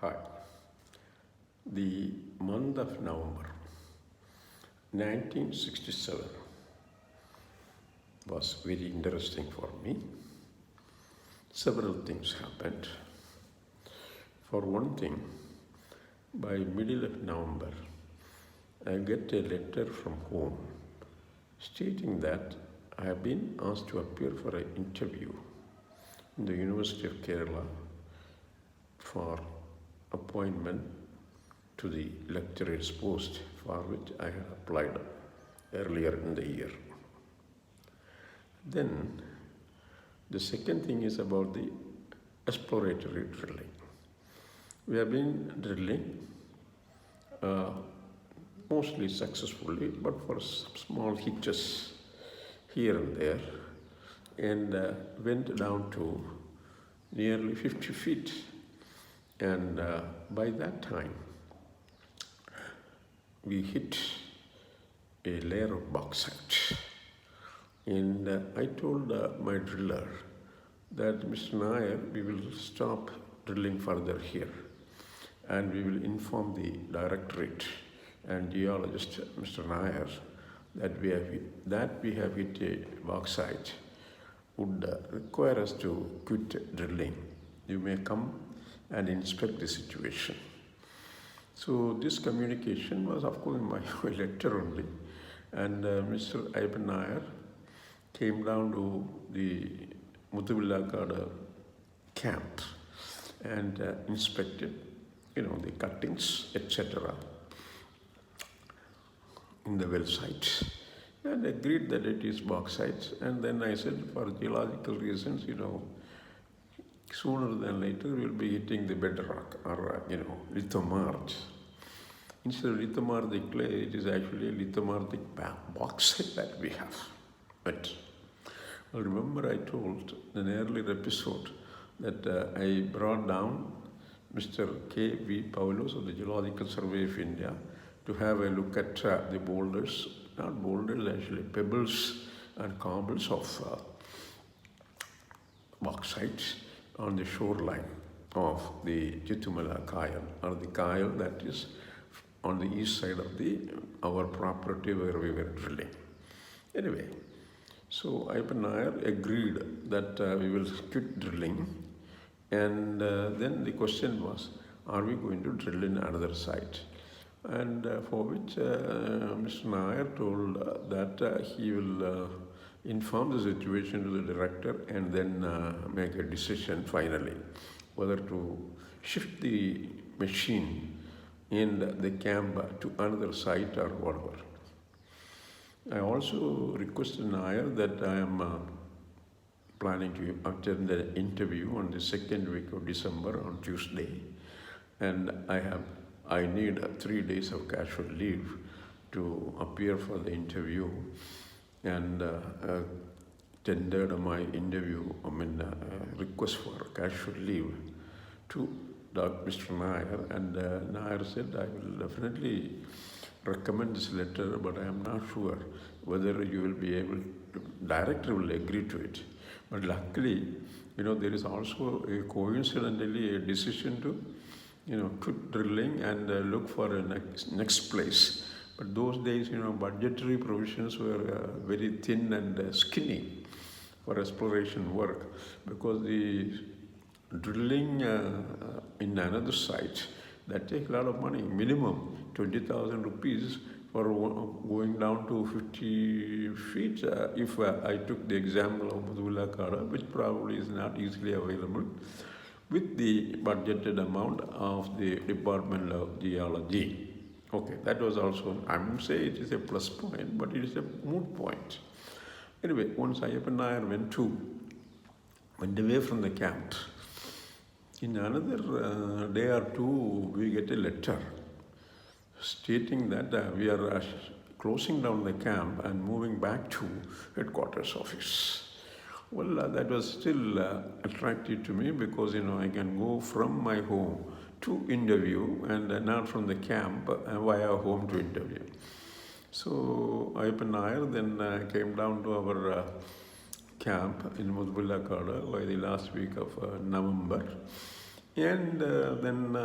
Hi. The month of November 1967 was very interesting for me. Several things happened. For one thing, by middle of November, I get a letter from home stating that I have been asked to appear for an interview in the University of Kerala for appointment to the lecturer's post for which I had applied earlier in the year. Then the second thing is about the exploratory drilling. We have been drilling mostly successfully, but for some small hitches here and there, and went down to nearly 50 feet. And by that time, we hit a layer of bauxite. And I told my driller that, Mr. Nair, we will stop drilling further here, and we will inform the directorate and geologist, Mr. Nair, that we have hit a bauxite would require us to quit drilling. You may come and inspect the situation. So this communication was, of course, in my letter only. And Mr. Ivan Nair came down to the Muthuvillakada camp and inspected, the cuttings, etc. in the well site, and agreed that it is bauxite. And then I said, for geological reasons, sooner than later we'll be hitting the bedrock or, lithomarge. Instead of lithomargic clay, it is actually a lithomargic bauxite that we have. But remember, I told in an earlier episode that I brought down Mr. K.V. Paulos of the Geological Survey of India to have a look at the boulders, not boulders, actually pebbles and cobbles of bauxite on the shoreline of the Chittumala Kayal, or the Kayal that is on the east side of our property where we were drilling. Anyway, so Ivan Nair agreed that we will quit drilling, and then the question was, are we going to drill in another site? And for which Mr. Nair told that he will inform the situation to the director and then make a decision finally whether to shift the machine in the camp to another site or whatever. I also requested Nair that I am planning to attend the interview on the second week of December on Tuesday, and I need 3 days of casual leave to appear for the interview, and tendered my request for casual leave to Mr. Nair, and Nair said, I will definitely recommend this letter, but I am not sure whether you will be able to, director will agree to it. But luckily, there is also coincidentally a decision to quit drilling and look for a next place. But those days, budgetary provisions were very thin and skinny for exploration work, because the drilling in another site, that takes a lot of money, minimum 20,000 rupees for going down to 50 feet. If I took the example of Muthuvillakada, which probably is not easily available, with the budgeted amount of the Department of Geology. Okay, that was also, I won't say it is a plus point, but it is a moot point. Anyway, once Ivan Nair went away from the camp, in another day or two, we get a letter stating that we are closing down the camp and moving back to headquarters office. Well, that was still attractive to me, because, I can go from my home to interview and not from the camp via home to interview. So Ivan Nair then came down to our camp in Muthuvillakada by the last week of November, And then,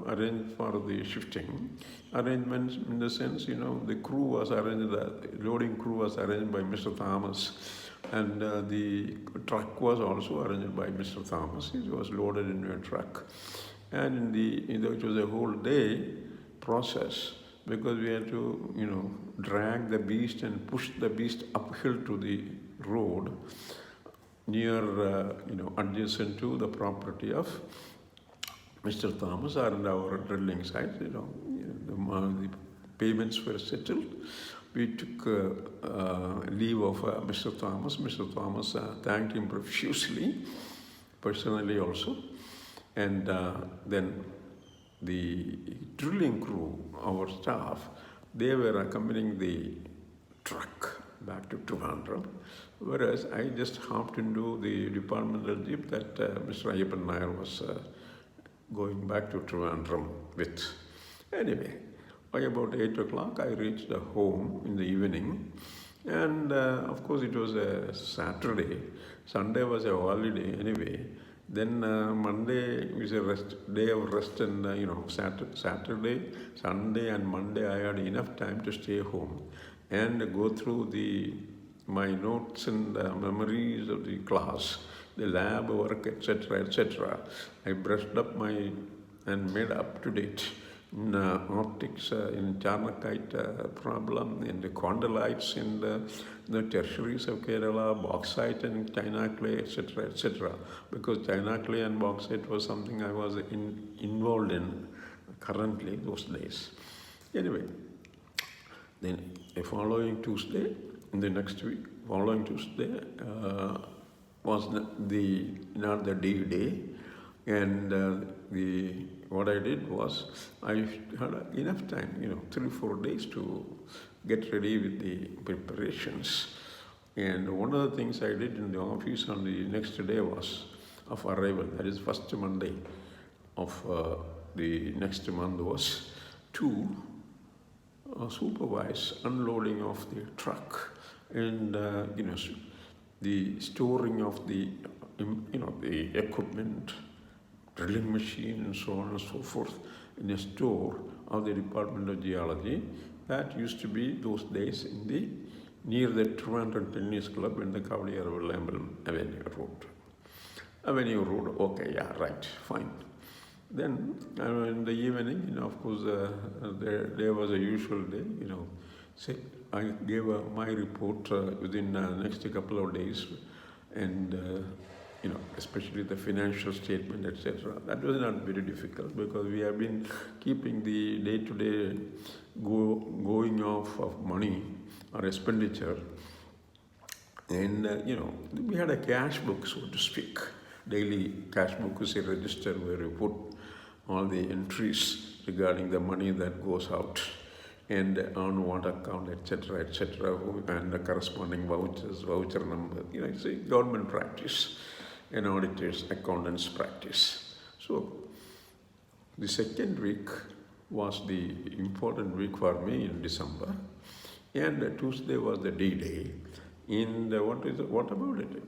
arrange for the shifting. Arrangements in the sense, the crew was arranged, the loading crew was arranged by Mr. Thomas, and the truck was also arranged by Mr. Thomas. It was loaded into a truck. And it was a whole day process because we had to, drag the beast and push the beast uphill to the road near, adjacent to the property of Mr. Thomas are in our drilling site. The payments were settled. We took leave of Mr. Thomas. Mr. Thomas thanked him profusely, personally also. And then the drilling crew, our staff, they were accompanying the truck back to Trivandrum, whereas I just hopped into the departmental jeep that Mr. Ayappan Nair was going back to Trivandrum with. Anyway, by about 8 o'clock, I reached the home in the evening. And of course, it was a Saturday. Sunday was a holiday anyway. Then Monday was a day of rest, and Saturday, Sunday, and Monday I had enough time to stay home and go through my notes and memories of the class, the lab work, etc., etc. I brushed up and made up to date in optics, in Charnakite problem, in the condolites, in the tertiaries of Kerala, bauxite and china clay, etc., etc. Because china clay and bauxite was something I was involved in currently those days. Anyway, then the following Tuesday, in the next week, following Tuesday was not the day, and what I did was I had enough time, 3-4 days to get ready with the preparations. And one of the things I did in the office on the next day was of arrival, that is first Monday of the next month, was to supervise unloading of the truck and the storing of the equipment, drilling machine, and so on and so forth in a store of the Department of Geology that used to be those days near the Trivandrum Tennis Club in the Kavaliyaravil Avenue Road. Okay, yeah, right, fine. Then in the evening, of course, there was a usual day. I gave my report within the next couple of days, and especially the financial statement, etc. That was not very difficult because we have been keeping the day-to-day going off of money or expenditure, and we had a cash book, so to speak. Daily cash book is a register where you put all the entries regarding the money that goes out and on what account, etc., etc., and the corresponding voucher number. It's a government practice, an auditor's, accountant's practice. So the second week was the important week for me in December, and Tuesday was the D-Day. And what about it?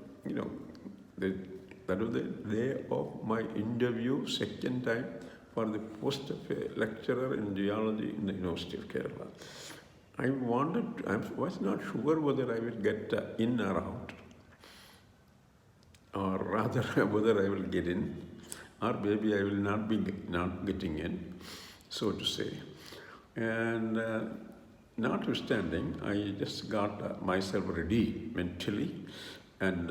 That was the day of my interview, second time, for the post of a lecturer in geology in the University of Kerala. I was not sure whether I will get in or out, or rather whether I will get in, or maybe I will not getting in, so to say. And notwithstanding, I just got myself ready mentally and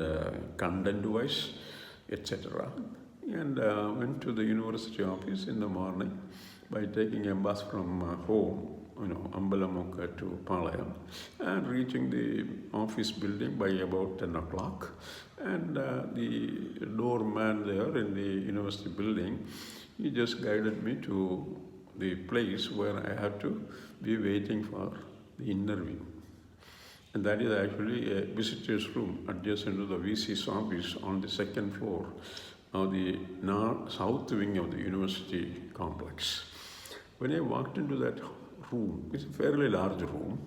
content-wise, etc. And went to the university office in the morning by taking a bus from home, Ambalamukka to Palayam, and reaching the office building by about 10 o'clock. And the doorman there in the university building, he just guided me to the place where I had to be waiting for the interview. And that is actually a visitor's room adjacent to the VC's office on the second floor of the south wing of the university complex. When I walked into that room, it's a fairly large room,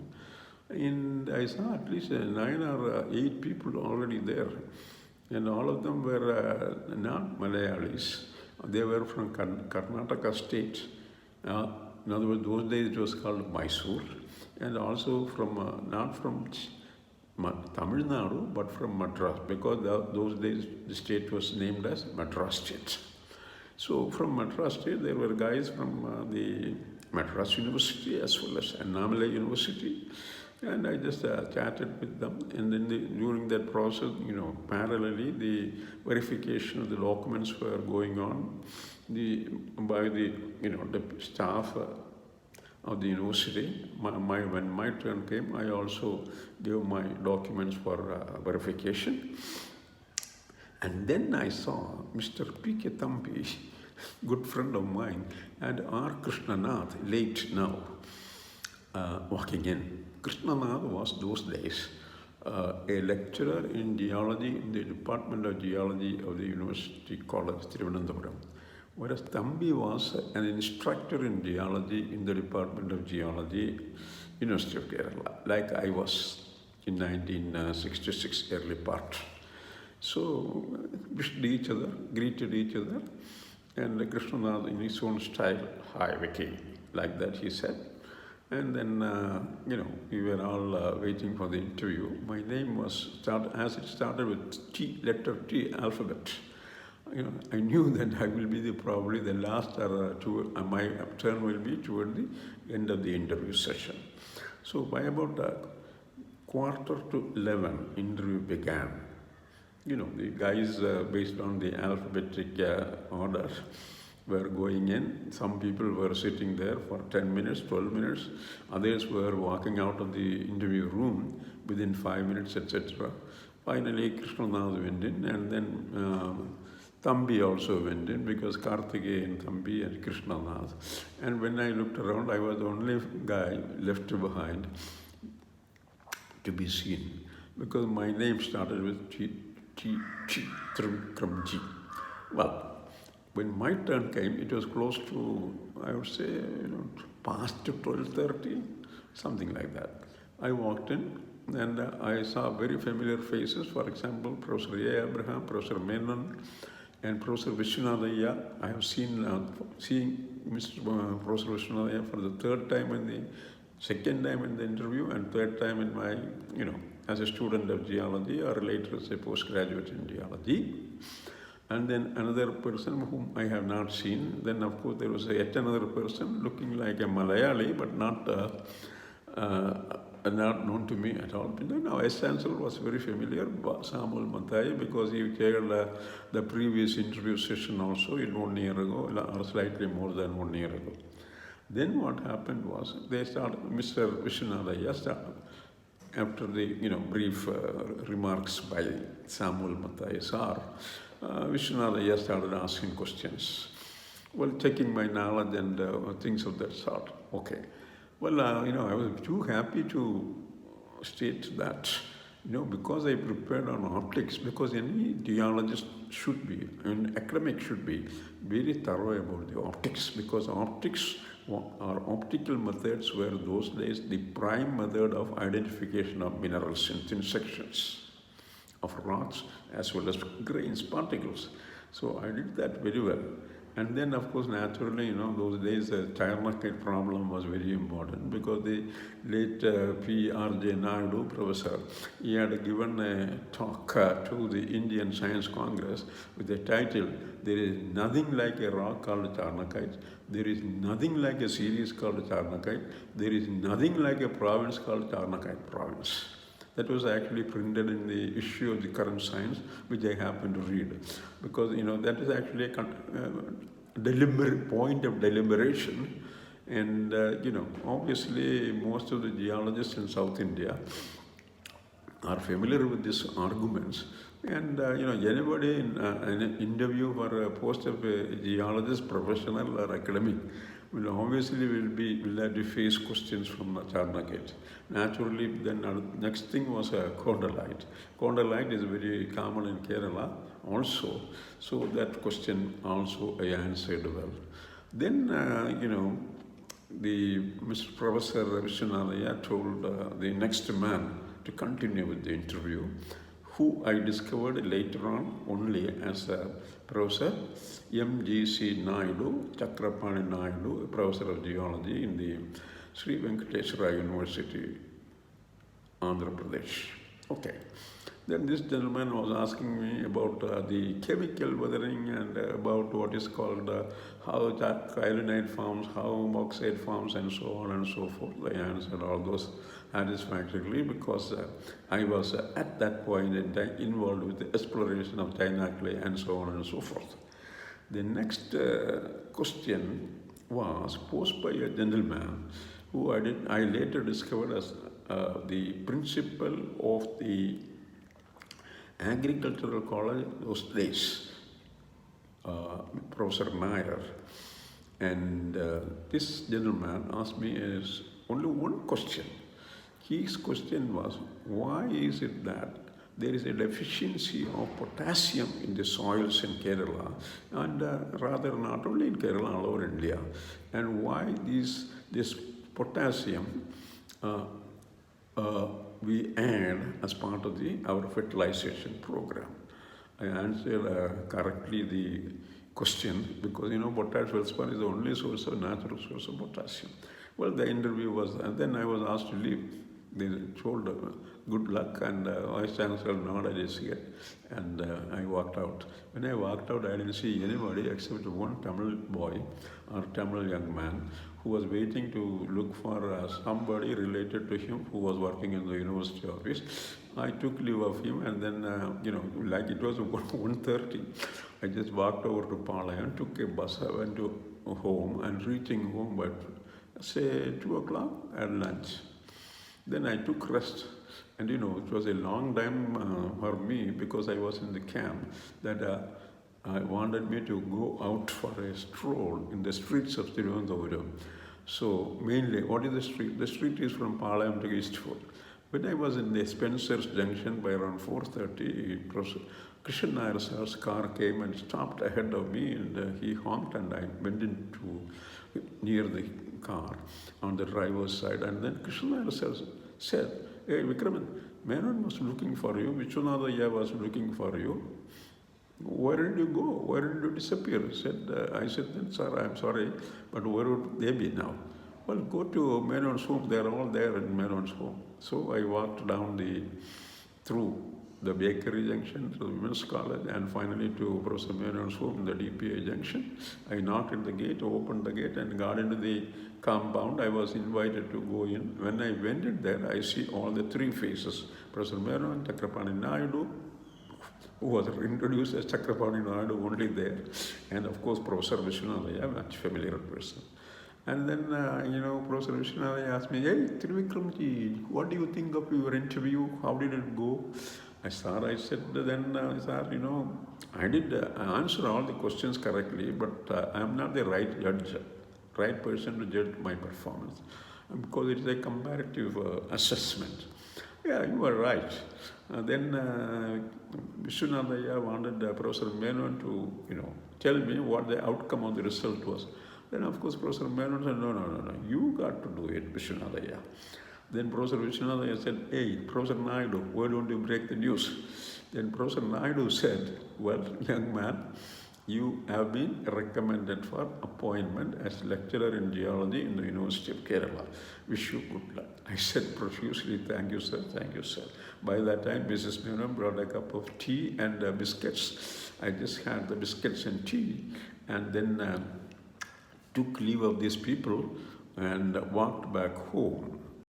and I saw at least 9 or 8 people already there. And all of them were not Malayalis. They were from Karnataka state. In other words, those days it was called Mysore, and also from not from Tamil Nadu, but from Madras, because those days the state was named as Madras State. So from Madras State, there were guys from the Madras University as well as Annamala University, and I just chatted with them. And then during that process, parallelly the verification of the documents were going on by the the staff of the university. When my turn came, I also gave my documents for verification. And then I saw Mr. P.K. Thampi, good friend of mine, and R. Krishnanath, late now, walking in. Krishnanath was those days a lecturer in geology in the Department of Geology of the University College, Thrivikramji. Whereas Thambi was an instructor in geology in the Department of Geology, University of Kerala, like I was in 1966 early part. So wished each other, greeted each other, and Krishnanath in his own style, "Hi Vicky," like that he said. And then, we were all waiting for the interview. My name was as it started with T, letter T alphabet. I knew that I will be probably the last, or my turn will be toward the end of the interview session. So by about 11:15, interview began. The guys, based on the alphabetic order, were going in. Some people were sitting there for 10 minutes, 12 minutes. Others were walking out of the interview room within 5 minutes, etc. Finally, Krishnanath went in, and then Thambi also went in, because Karthikeyan, Thambi and Krishnanath. And when I looked around, I was the only guy left behind to be seen, because my name started with Thrivikramji. Well, when my turn came, it was close to, I would say, past 12:30, something like that. I walked in, and I saw very familiar faces. For example, Professor A. Abraham, Professor Menon, and Professor Vishwanatha. I have seeing Mr. Professor Vishwanatha for the second time in the interview, and third time in my, as a student of geology, or later as a postgraduate in geology. And then another person whom I have not seen. Then, of course, there was yet another person looking like a Malayali, but not known to me at all. But then our Chancellor was very familiar, Samuel Mathai, because he chaired the previous interview session also in 1 year ago, or slightly more than 1 year ago. Then what happened was, they started, Mr. Vishwanatha started, after the brief remarks by Samuel Mathai sir, Vishwanatha started asking questions. Well, checking my knowledge and things of that sort. Okay. Well, I was too happy to state that, because I prepared on optics, because any geologist should be, an academic should be very thorough about the optics, because optics or optical methods were those days the prime method of identification of minerals in thin sections of rocks as well as grains, particles. So I did that very well. And then, of course, naturally, those days the Charnakite problem was very important, because the late P.R.J. Naidu, professor, he had given a talk to the Indian Science Congress with the title, "There is nothing like a rock called Charnakite, there is nothing like a series called Charnakite, there is nothing like a province called Charnakite province." That was actually printed in the issue of the Current Science, which I happened to read. Because, that is actually a point of deliberation. And, obviously most of the geologists in South India are familiar with these arguments. And, anybody in an interview for a post of a geologist, professional or academic, will have to face questions from Charnakite. Naturally, then next thing was chondrolite. Chondrolite is very common in Kerala also, so that question also I answered well. Then, the Mr. Professor Vishwanatha told the next man to continue with the interview, who I discovered later on only as a Professor M.G.C. Naidu, Chakrapani Naidu, Professor of Geology in the Sri Venkateswara University, Andhra Pradesh. Okay. Then this gentleman was asking me about the chemical weathering and about what is called how kyanite forms, how bauxite forms, and so on and so forth. I answered all those satisfactorily because I was at that point in time involved with the exploration of China clay and so on and so forth. The next question was posed by a gentleman who I later discovered as the principal of the agricultural college those days, Professor Nair. And this gentleman asked me only one question. His question was, why is it that there is a deficiency of potassium in the soils in Kerala, and rather not only in Kerala, all over India, and why this potassium we add as part of our fertilization program? I answered correctly the question because potash feldspar is the only source of natural source of potassium. Well, the interview was, and then I was asked to leave. They told good luck, and Vice Chancellor nodded his head, and I walked out. When I walked out, I didn't see anybody except one Tamil boy or Tamil young man who was waiting to look for somebody related to him who was working in the university office. I took leave of him, and then, like it was 1:30, I just walked over to Palayam, took a bus, I went to home, and reaching home by, say, 2 o'clock at lunch. Then I took rest, and it was a long time for me because I was in the camp that I wanted me to go out for a stroll in the streets of Thrivikramji. So mainly, what is the street? The street is from Palayam to Eastford. When I was in the Spencer's Junction by around 4:30, Professor Krishnan Nair's car came and stopped ahead of me, and he honked, and I went into near the car on the driver's side, and then Krishnan Nair said, "Hey, Vikraman, Menon was looking for you, Vishwanatha was looking for you. Where did you go? Where did you disappear?" I said, "Sir, I'm sorry, but where would they be now?" "Well, go to Menon's home. They're all there in Menon's home." So I walked down through the Bakery Junction to the Women's College, and finally to Professor Menon's home in the DPA Junction. I knocked at the gate, opened the gate, and got into the compound. I was invited to go in. When I went in there, I see all the three faces: Professor Menon, Chakrapani Naidu, who was introduced as Chakrapani Naidu only there, and of course Professor Vishwanatha, a much familiar person. And then, Professor Vishwanatha asked me, "Hey, Thrivikramji, what do you think of your interview? How did it go?" I said, "Sir, I did answer all the questions correctly, but I am not the right person to judge my performance because it is a comparative assessment." "Yeah, you are right." Then Vishwanatha wanted Professor Menon to, tell me what the outcome of the result was. Then, of course, Professor Menon said, No, you got to do it, Vishwanatha. Then Professor Vishwanatha said, "Hey, Professor Naidu, why don't you break the news?" Then Professor Naidu said, "Well, young man, you have been recommended for appointment as lecturer in geology in the University of Kerala. Wish you good luck." I said profusely, "Thank you, sir, thank you, sir." By that time, Mrs. Menon brought a cup of tea and biscuits. I just had the biscuits and tea, and then took leave of these people and walked back home.